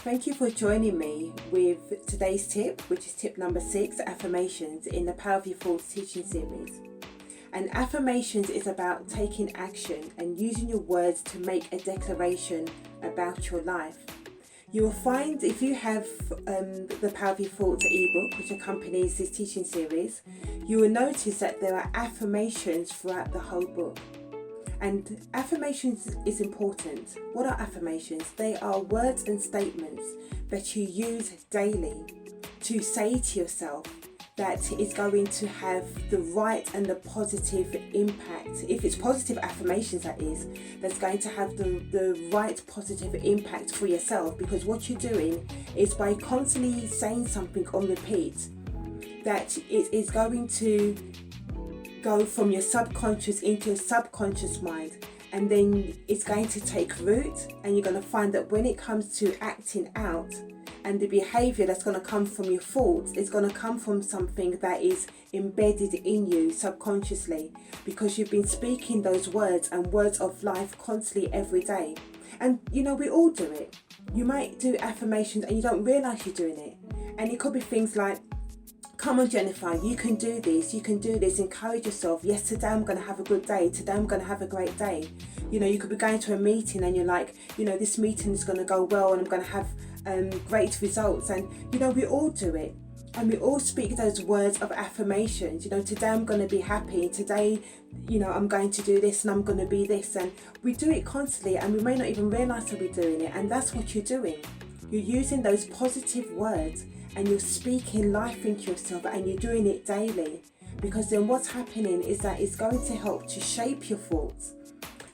Thank you for joining me with today's tip, which is tip number 6, affirmations in the Power of Your Thoughts teaching series. And affirmations is about taking action and using your words to make a declaration about your life. You will find, if you have the Power of Your Thoughts ebook, which accompanies this teaching series, you will notice that there are affirmations throughout the whole book. And affirmations is important. What are affirmations? They are words and statements that you use daily to say to yourself that is going to have the right and the positive impact. If it's positive affirmations, that is, that's going to have the right positive impact for yourself, because what you're doing is by constantly saying something on repeat, that it is going to go from your subconscious into your subconscious mind, and then it's going to take root, and you're going to find that when it comes to acting out and the behavior that's going to come from your thoughts, it's going to come from something that is embedded in you subconsciously, because you've been speaking those words and words of life constantly every day. And you know, we all do it. You might do affirmations and you don't realize you're doing it, and it could be things like, come on Jennifer, you can do this, encourage yourself. Yes, today I'm going to have a good day, today I'm going to have a great day. You know, you could be going to a meeting and you're like, you know, this meeting is going to go well and I'm going to have great results. And you know, we all do it, and we all speak those words of affirmations. You know, today I'm going to be happy, today, you know, I'm going to do this and I'm going to be this. And we do it constantly, and we may not even realize that we're doing it. And that's what you're doing. You're using those positive words and you're speaking life into yourself, and you're doing it daily, because then what's happening is that it's going to help to shape your thoughts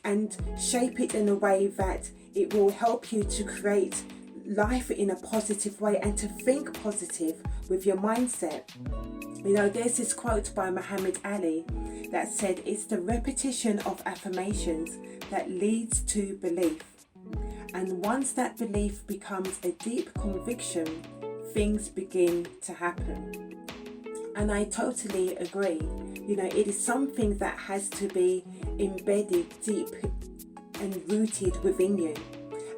and shape it in a way that it will help you to create life in a positive way and to think positive with your mindset. You know, there's this quote by Muhammad Ali that said, it's the repetition of affirmations that leads to belief. And once that belief becomes a deep conviction, things begin to happen. And I totally agree. You know, it is something that has to be embedded deep and rooted within you.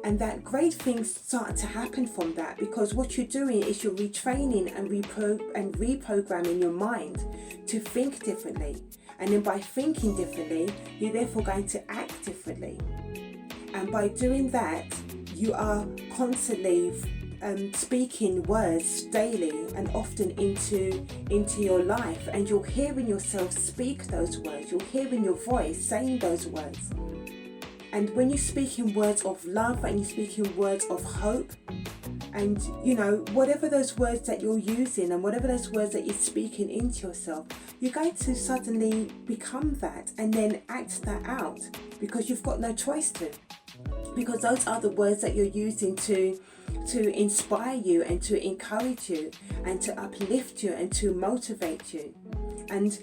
And that great things start to happen from that, because what you're doing is you're retraining and reprogramming your mind to think differently. And then by thinking differently, you're therefore going to act differently. And by doing that, you are constantly speaking words daily and often into your life, and you're hearing yourself speak those words. You're hearing your voice saying those words. And when you're speaking words of love and you're speaking words of hope, and you know, whatever those words that you're using and whatever those words that you're speaking into yourself, you're going to suddenly become that and then act that out, because you've got no choice to. Because those are the words that you're using to inspire you and to encourage you and to uplift you and to motivate you. And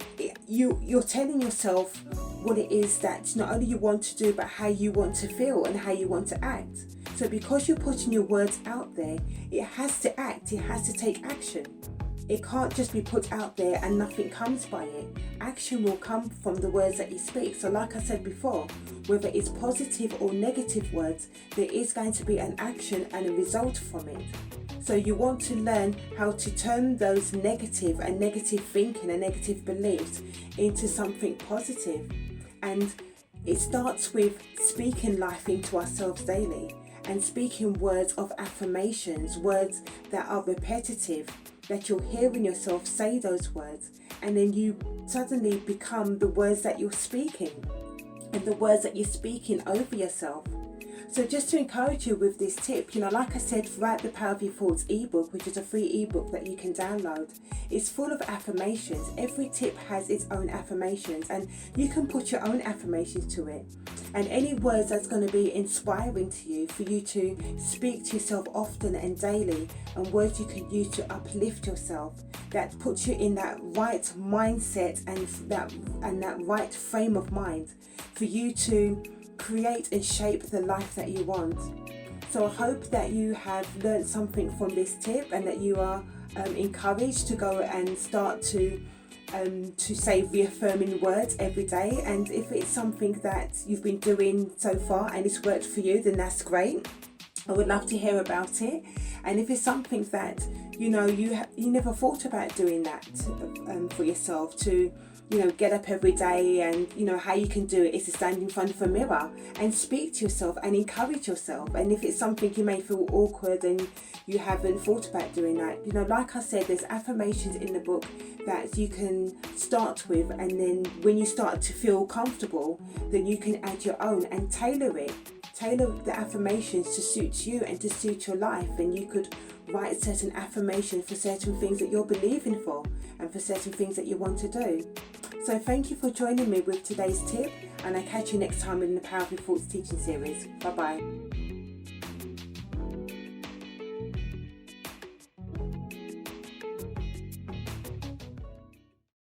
you're telling yourself what it is that not only you want to do, but how you want to feel and how you want to act. So because you're putting your words out there, it has to act, it has to take action. It can't just be put out there and nothing comes by it. Action will come from the words that you speak. So like I said before, whether it's positive or negative words, there is going to be an action and a result from it. So you want to learn how to turn those negative thinking and negative beliefs into something positive. And it starts with speaking life into ourselves daily and speaking words of affirmations, words that are repetitive, that you're hearing yourself say those words, and then you suddenly become the words that you're speaking and the words that you're speaking over yourself. So just to encourage you with this tip, you know, like I said, throughout the Power of Your Thoughts ebook, which is a free ebook that you can download, it's full of affirmations. Every tip has its own affirmations, and you can put your own affirmations to it. And any words that's going to be inspiring to you, for you to speak to yourself often and daily, and words you can use to uplift yourself, that puts you in that right mindset and that right frame of mind for you to create and shape the life that you want. So I hope that you have learned something from this tip, and that you are encouraged to go and start to say reaffirming words every day. And if it's something that you've been doing so far and it's worked for you, then that's great. I would love to hear about it. And if it's something that you never thought about doing that for yourself, to get up every day, and how you can do it is to stand in front of a mirror and speak to yourself and encourage yourself. And if it's something you may feel awkward and you haven't thought about doing that, like I said, there's affirmations in the book that you can start with, and then when you start to feel comfortable, then you can add your own and tailor the affirmations to suit you and to suit your life. And you could write certain affirmations for certain things that you're believing for and for certain things that you want to do. So thank you for joining me with today's tip, and I'll catch you next time in the Powerful Thoughts teaching series. Bye bye.